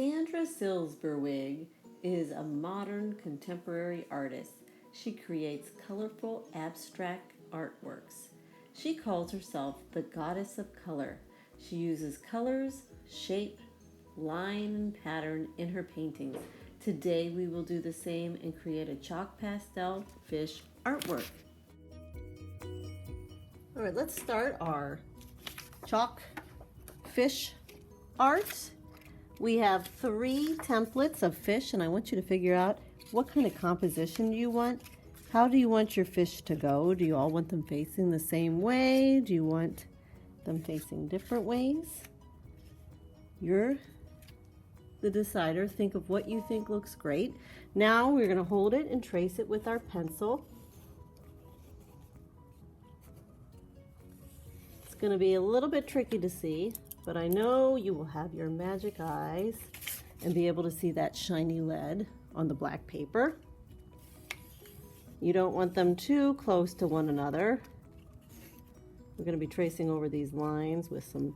Sandra Silberzweig is a modern contemporary artist. She creates colorful abstract artworks. She calls herself the goddess of color. She uses colors, shape, line, and pattern in her paintings. Today we will do the same and create a chalk pastel fish artwork. All right, let's start our chalk fish art. We have 3 templates of fish, and I want you to figure out what kind of composition you want. How do you want your fish to go? Do you all want them facing the same way? Do you want them facing different ways? You're the decider. Think of what you think looks great. Now we're going to hold it and trace it with our pencil. It's going to be a little bit tricky to see, but I know you will have your magic eyes and be able to see that shiny lead on the black paper. You don't want them too close to one another. We're going to be tracing over these lines with some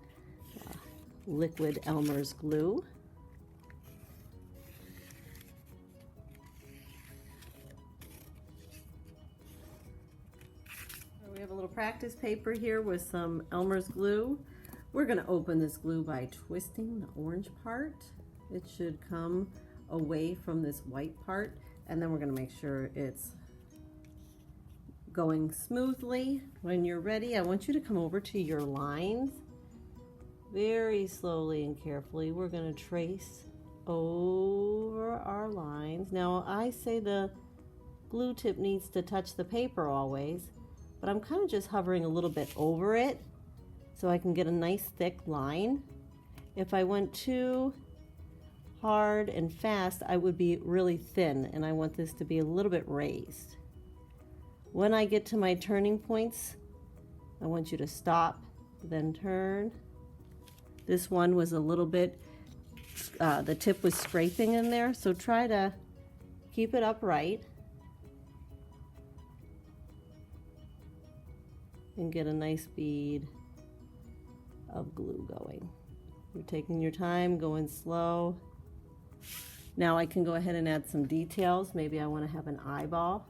liquid Elmer's glue. We have a little practice paper here with some Elmer's glue. We're going to open this glue by twisting the orange part. It should come away from this white part, and then we're going to make sure it's going smoothly. When you're ready, I want you to come over to your lines. Very slowly and carefully, we're going to trace over our lines. Now, I say the glue tip needs to touch the paper always, but I'm kind of just hovering a little bit over it so I can get a nice thick line. If I went too hard and fast, I would be really thin, and I want this to be a little bit raised. When I get to my turning points, I want you to stop, then turn. This one was a little bit, the tip was scraping in there, so try to keep it upright and get a nice bead of glue going. You're taking your time, going slow. Now I can go ahead and add some details. Maybe I want to have an eyeball.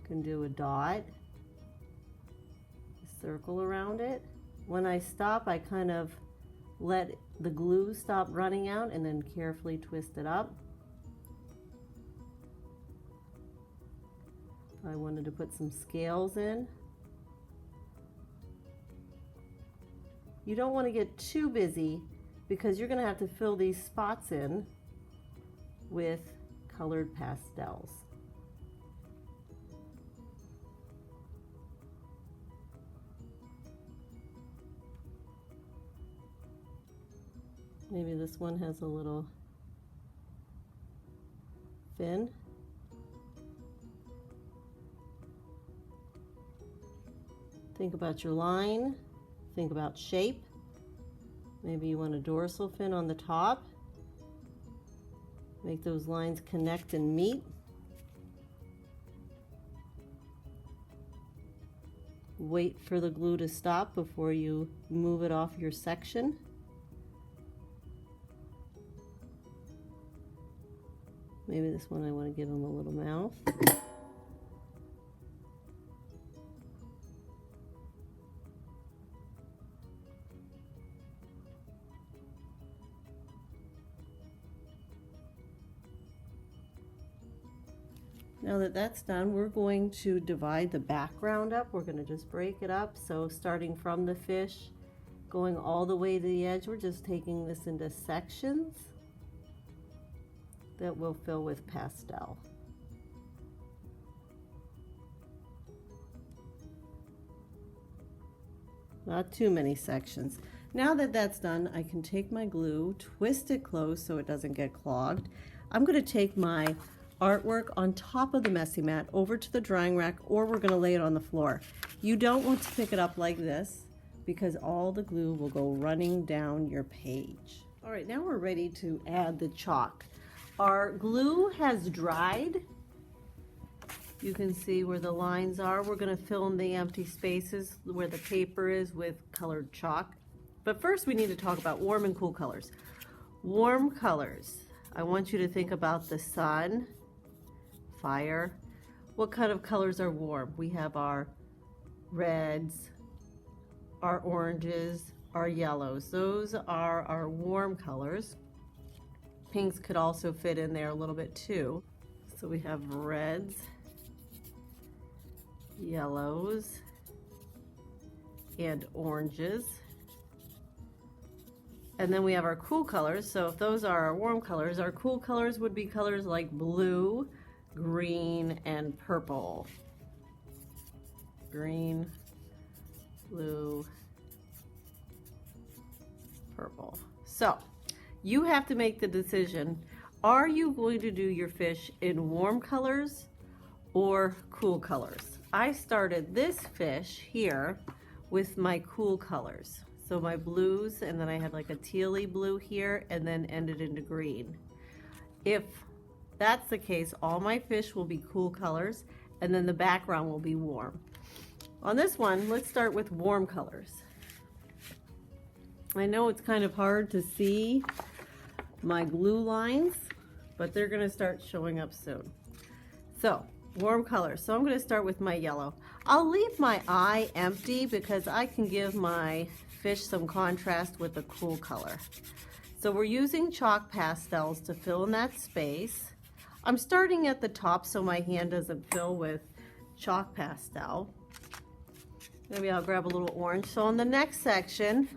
Can do a dot, a circle around it. When I stop, I kind of let the glue stop running out and then carefully twist it up. I wanted to put some scales in. You don't want to get too busy because you're going to have to fill these spots in with colored pastels. Maybe this one has a little fin. Think about your line. Think about shape. Maybe you want a dorsal fin on the top. Make those lines connect and meet. Wait for the glue to stop before you move it off your section. Maybe this one I want to give him a little mouth. Now that that's done, we're going to divide the background up. We're going to just break it up. So starting from the fish, going all the way to the edge, we're just taking this into sections that we'll fill with pastel. Not too many sections. Now that that's done, I can take my glue, twist it close so it doesn't get clogged. I'm going to take my artwork on top of the messy mat over to the drying rack, or we're going to lay it on the floor. You don't want to pick it up like this because all the glue will go running down your page. All right, now we're ready to add the chalk. Our glue has dried. You can see where the lines are. We're going to fill in the empty spaces where the paper is with colored chalk. But first we need to talk about warm and cool colors. Warm colors. I want you to think about the sun, fire. What kind of colors are warm? We have our reds, our oranges, our yellows. Those are our warm colors. Pinks could also fit in there a little bit too. So we have reds, yellows, and oranges. And then we have our cool colors. So if those are our warm colors, our cool colors would be colors like blue, green, and purple. Green, blue, purple. So you have to make the decision. Are you going to do your fish in warm colors or cool colors? I started this fish here with my cool colors. So my blues, and then I had like a tealy blue here, and then ended into green. If that's the case, all my fish will be cool colors, and then the background will be warm. On this one, let's start with warm colors. I know it's kind of hard to see my glue lines, but they're gonna start showing up soon. So, warm colors. So I'm gonna start with my yellow. I'll leave my eye empty because I can give my fish some contrast with a cool color. So we're using chalk pastels to fill in that space. I'm starting at the top so my hand doesn't fill with chalk pastel. Maybe I'll grab a little orange. So on the next section,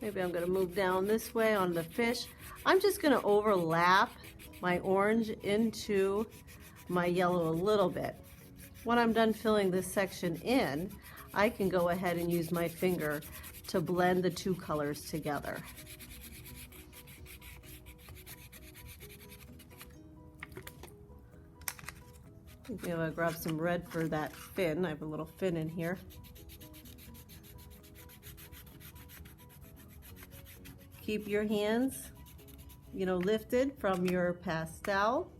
maybe I'm gonna move down this way on the fish. I'm just gonna overlap my orange into my yellow a little bit. When I'm done filling this section in, I can go ahead and use my finger to blend the two colors together. I'm gonna grab some red for that fin. I have a little fin in here. Keep your hands, lifted from your pastel.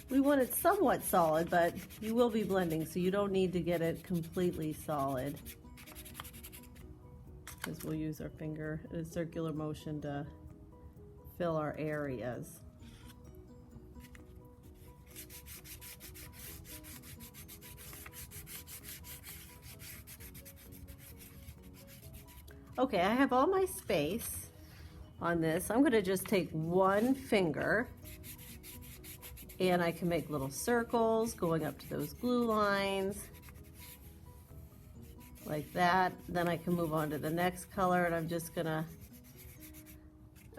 We want it somewhat solid, but you will be blending, so you don't need to get it completely solid. Because we'll use our finger in a circular motion to fill our areas. Okay, I have all my space on this. I'm gonna just take one finger and I can make little circles going up to those glue lines like that. Then I can move on to the next color, and I'm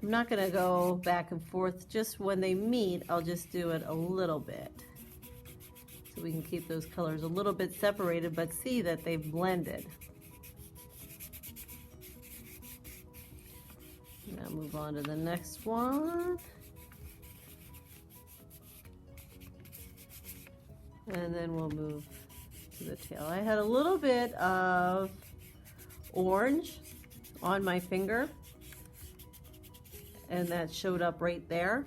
not gonna go back and forth. Just when they meet, I'll just do it a little bit. So we can keep those colors a little bit separated, but see that they've blended. Now move on to the next one. And then we'll move to the tail. I had a little bit of orange on my finger, and that showed up right there.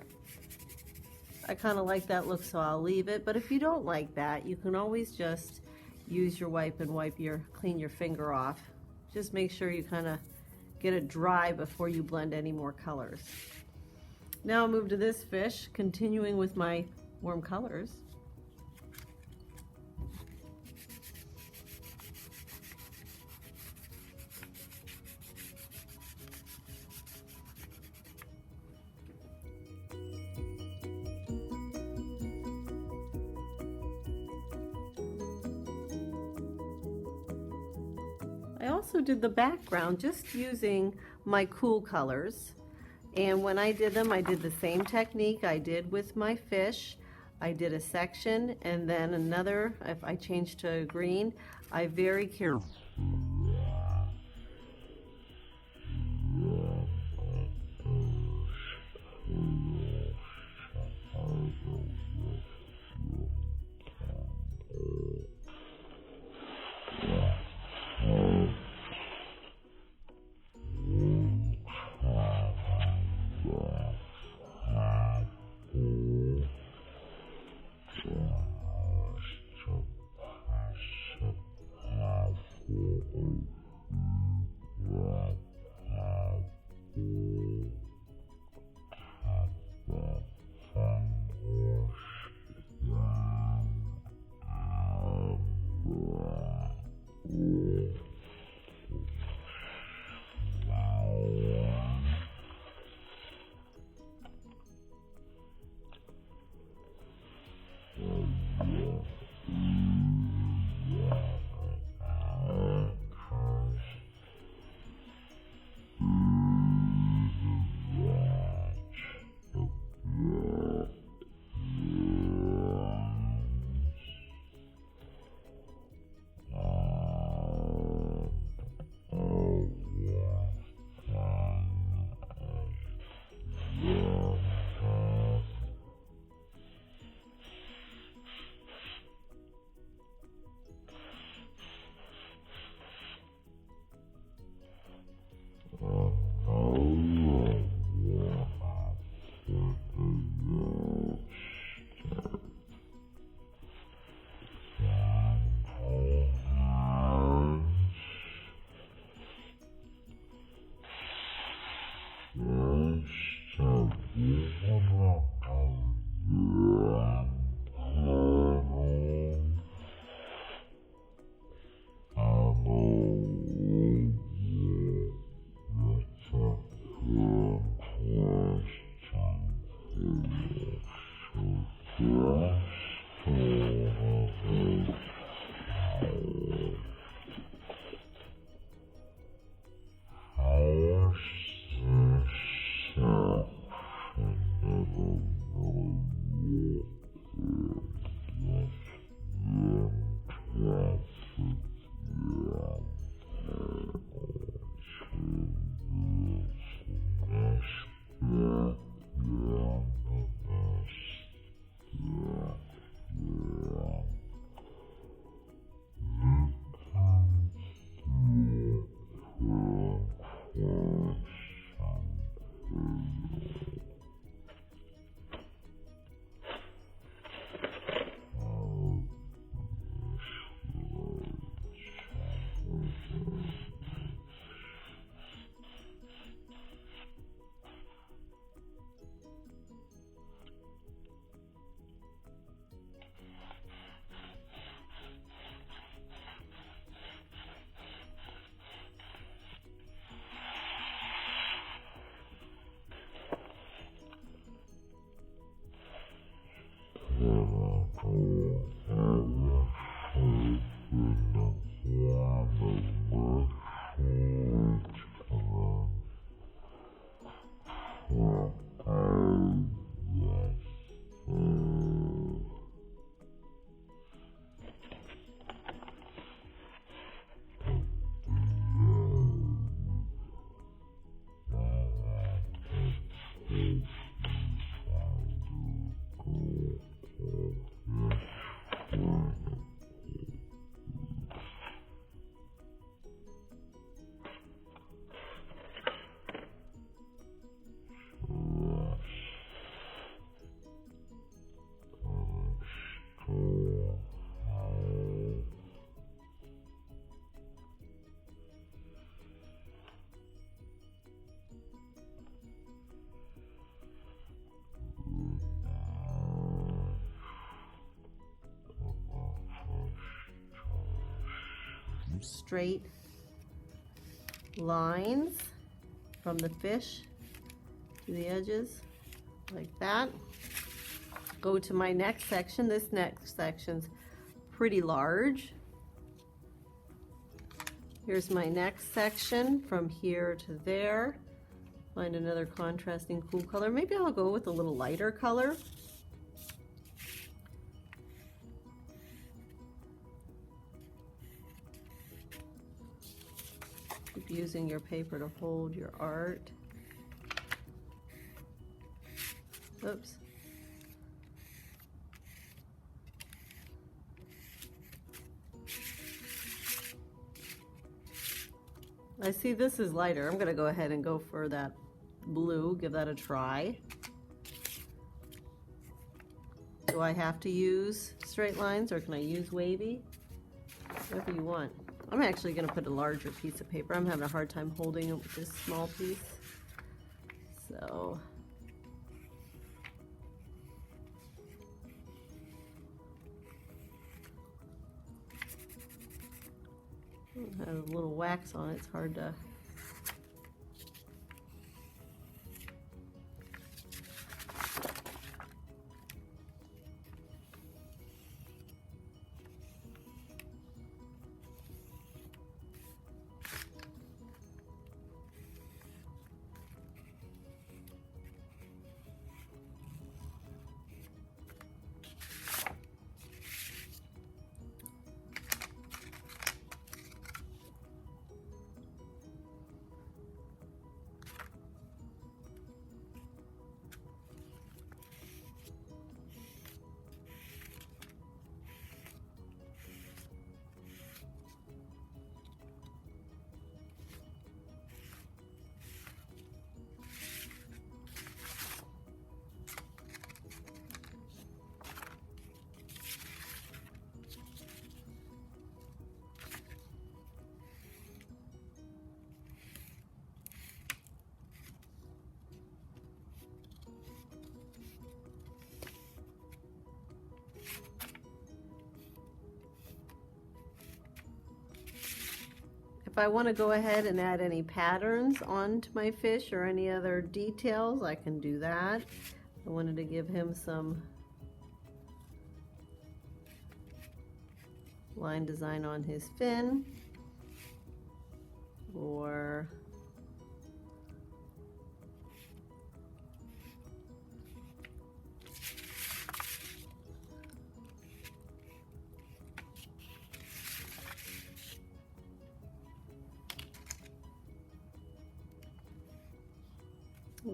I kind of like that look, so I'll leave it. But if you don't like that, you can always just use your wipe and clean your finger off. Just make sure you kind of get it dry before you blend any more colors. Now I'll move to this fish, continuing with my warm colors. I also did the background just using my cool colors, and when I did them, I did the same technique I did with my fish. I did a section and then another. If I changed to green, I very carefully Straight lines from the fish to the edges like that. Go to my next section. This next section's pretty large. Here's my next section from here to there. Find another contrasting cool color. Maybe I'll go with a little lighter color. Keep using your paper to hold your art. Oops. I see this is lighter. I'm going to go ahead and go for that blue, give that a try. Do I have to use straight lines or can I use wavy? Whatever you want. I'm actually going to put a larger piece of paper. I'm having a hard time holding it with this small piece. So it has a little wax on it. It's hard to if I want to go ahead and add any patterns onto my fish or any other details, I can do that. I wanted to give him some line design on his fin, or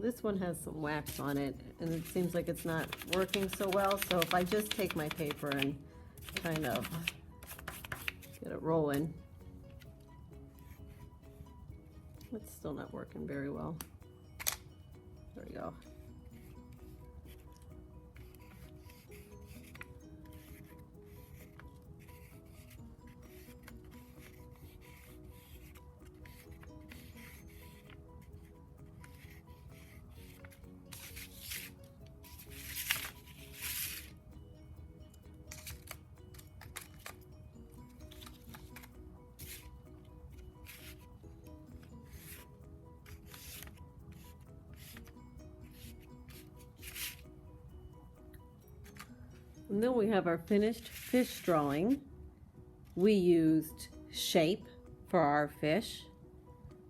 this one has some wax on it, and it seems like it's not working so well. So if I just take my paper and kind of get it rolling, it's still not working very well. There we go. And then we have our finished fish drawing. We used shape for our fish.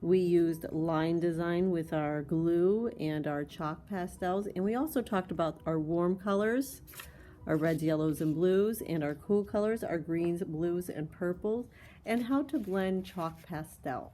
We used line design with our glue and our chalk pastels. And we also talked about our warm colors, our reds, yellows, and blues, and our cool colors, our greens, blues, and purples, and how to blend chalk pastel.